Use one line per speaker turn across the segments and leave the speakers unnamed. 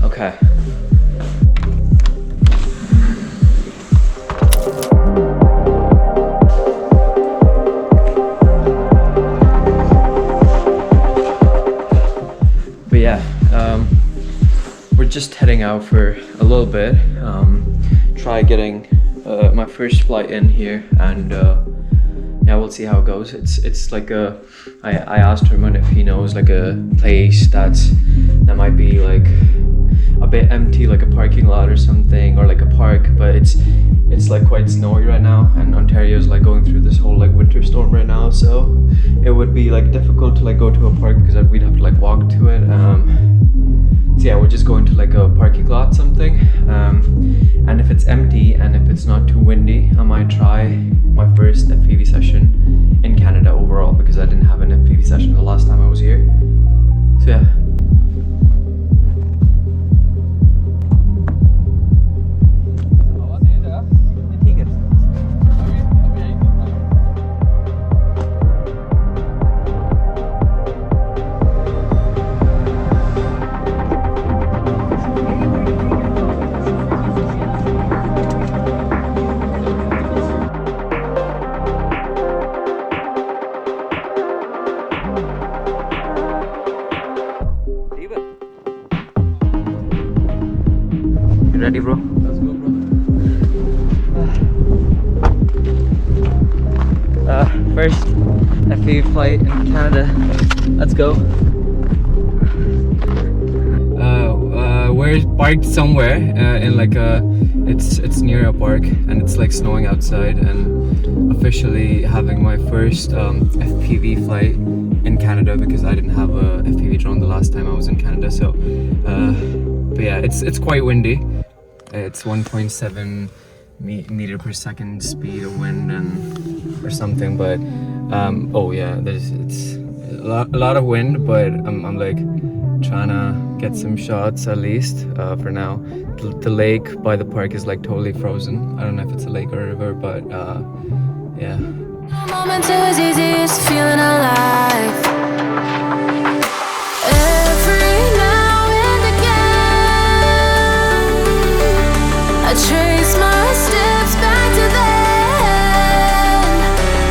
Okay. But yeah, we're just heading out for a little bit. Try getting my first flight in here, and yeah, we'll see how it goes. It's like I asked Herman if he knows like a place that might be like a bit empty, like a parking lot or something, or like a park, but it's like quite snowy right now, and Ontario's like going through this whole like winter storm right now, so it would be like difficult to like go to a park because we'd have to like walk to it. So yeah, we're just going to like a parking lot something, and if it's empty and if it's not too windy, I might try my first FPV session in Canada overall, because I didn't have an FPV session the last time I was here. So yeah. You ready, bro?
Let's go, brother.
First FPV flight in Canada. Let's go. We're parked somewhere in like it's near a park, and it's like snowing outside, and officially having my first FPV flight in Canada, because I didn't have a FPV drone the last time I was in Canada. So but yeah, it's quite windy. It's 1.7 meter per second speed of wind and or something, but oh yeah, it's a lot of wind, but I'm like trying to get some shots at least for now. The lake by the park is like totally frozen. I don't know if it's a lake or a river, but yeah.
Moment is easiest feeling alive. Every now and again, I trace my steps back to then.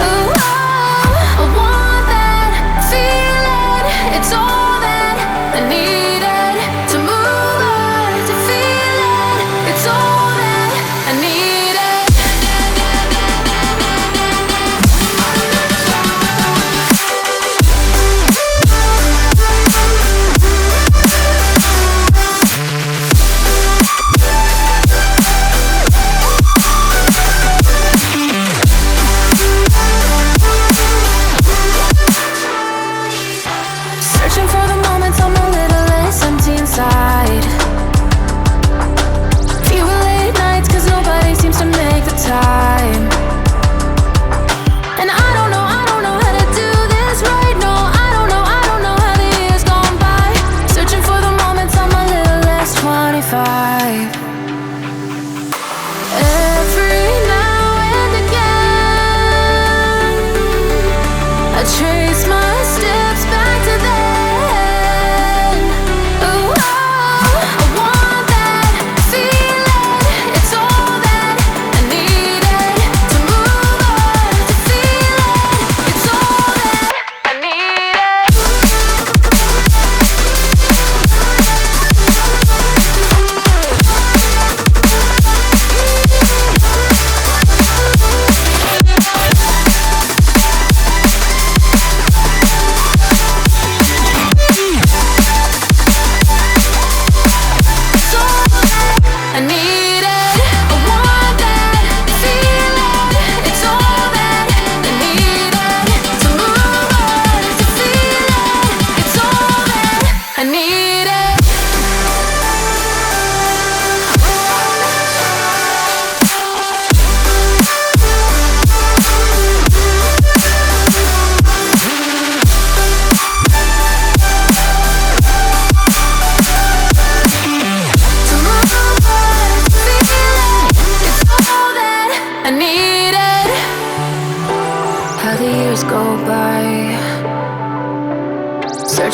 Oh, I want that feeling. It's all that I needed to move on, to feel it. It's all that I needed.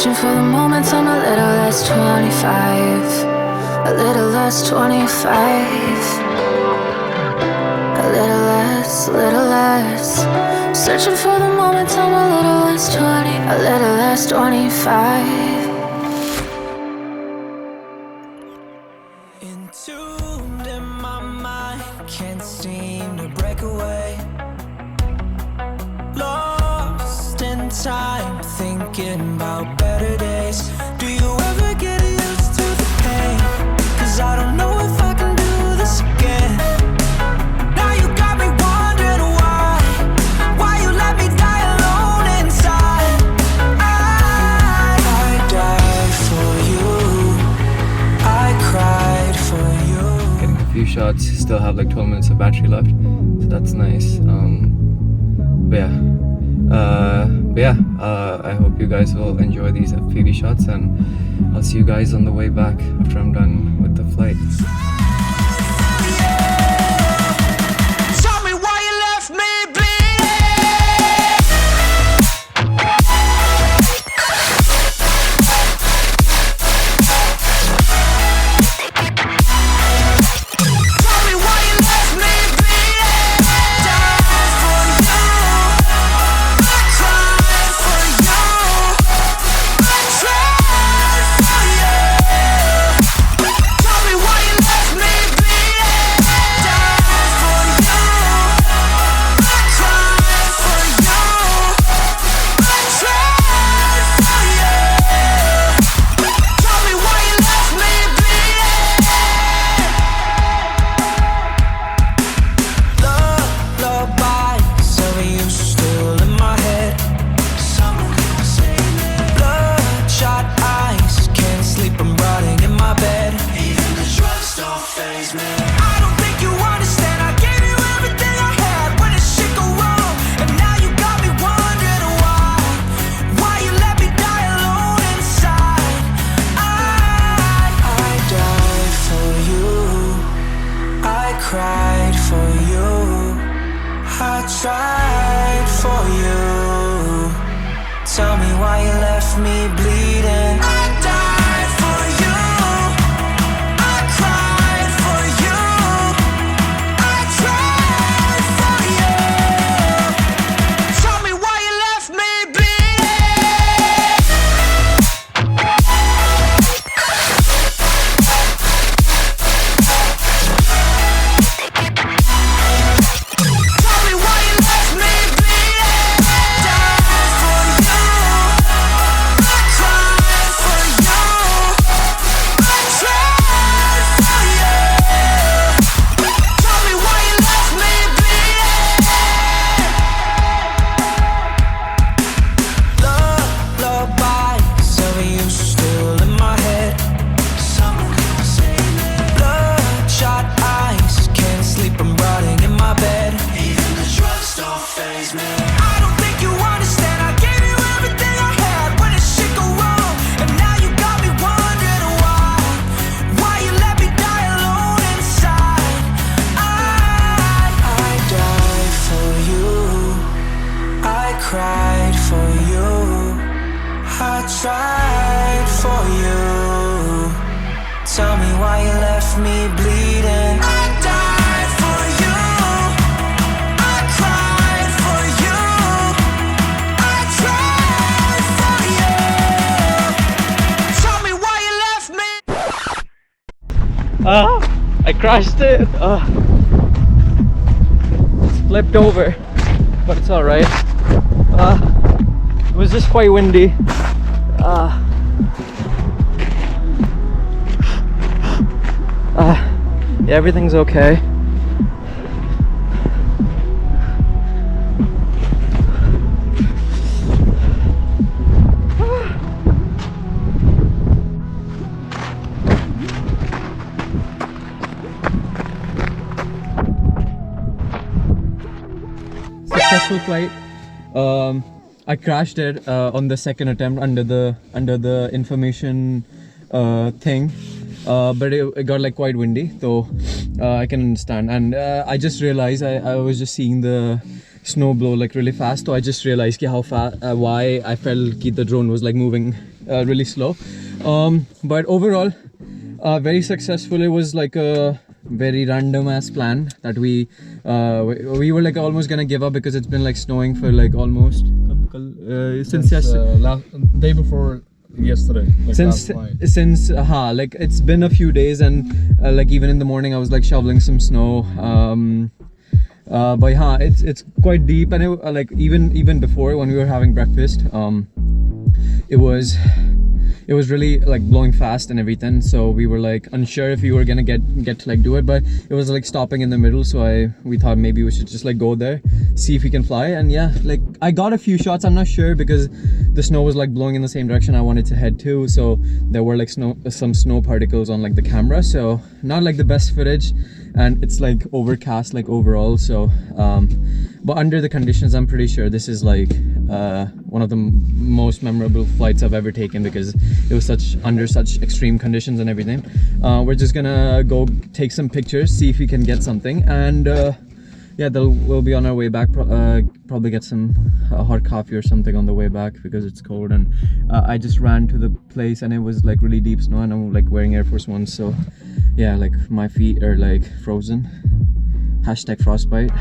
Searching for the moments I'm a little less 25. A little less 25. A little less, a little less. Searching for the moments I'm a little less 20. A little less 25.
Entombed in my mind, can't seem to break away. Lost in time, thinking about better days. Do you ever get used to the pain? 'Cause I don't know if I can do this again. Now you got me wondering why you let me die alone inside. I died for you, I cried for you.
Getting a few shots, still have like 12 minutes of battery left, so that's nice. I hope you guys will enjoy these FPV shots, and I'll see you guys on the way back after I'm done with the flight.
Tell me why you left me bleeding. Tell me why you left me bleeding. Died for you, I cried for you, I tried for you. Tell me why you left me bleeding. Died for you, I cried for you, I tried for you. Tell me why you left me bleeding. Lullabies of you still in my head. Bloodshot eyes, can't sleep, I'm rotting in my bed. Even the drugs don't faze me. I don't think you understand, I gave you everything I had. When did shit go wrong? And now you got me wondering why you let me die alone inside. I died for you, I cried for you, I tried for you. Tell me why you left me bleeding. I died for you, I cried for you, I tried for you. Tell me why you left me bleeding. Tell me why you left me bleeding. Died for you, I cried for you, I tried for you. Tell me why you left me bleeding. Lullabies of you still in my head. Bloodshot eyes, can't sleep, I'm rotting in my bed. Even the drugs don't faze me. I don't think you understand, I gave you everything I had. When did shit go wrong? And now you got me wondering why you let me die alone inside. I died for you, I cried for you, I tried for you. Tell me why you left me bleeding. I died for you, I cried for you, I tried for you. Tell me why you left me.
I crashed it. It's flipped over, but it's all right. It was just quite windy. Yeah, everything's okay. Successful flight. I crashed it on the second attempt under the information thing, but it got like quite windy, so I can understand. And I just realized I was just seeing the snow blow like really fast, so I just realized how fast why I felt the drone was like moving really slow. But overall, very successful. It was like a very random ass plan that we were like almost gonna give up because it's been like snowing for like almost since
last day before yesterday, like
since like it's been a few days, and like even in the morning I was like shoveling some snow. But it's quite deep, and like even before when we were having breakfast, it was really like blowing fast and everything, so we were like unsure if we were gonna get to like do it, but it was like stopping in the middle, so we thought maybe we should just like go there, see if we can fly. And yeah, like I got a few shots. I'm not sure because the snow was like blowing in the same direction I wanted to head to, so there were like some snow particles on like the camera, so not like the best footage, and it's like overcast like overall, so but under the conditions I'm pretty sure this is like one of the most memorable flights I've ever taken, because it was under such extreme conditions and everything. We're just gonna go take some pictures, see if we can get something, and yeah, we'll be on our way back. Probably get some hot coffee or something on the way back because it's cold. And I just ran to the place and it was like really deep snow, and I'm like wearing Air Force Ones, so yeah, like my feet are like frozen. Hashtag frostbite.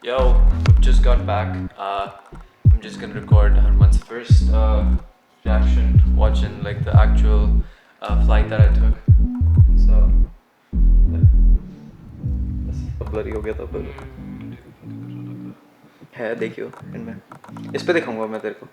Yo, just got back. I'm just gonna record Harman's first reaction watching like the actual flight that I took. So blurry हो गया था पर है, देखियो इनमें, इस पे दिखाऊंगा मैं तेरे को.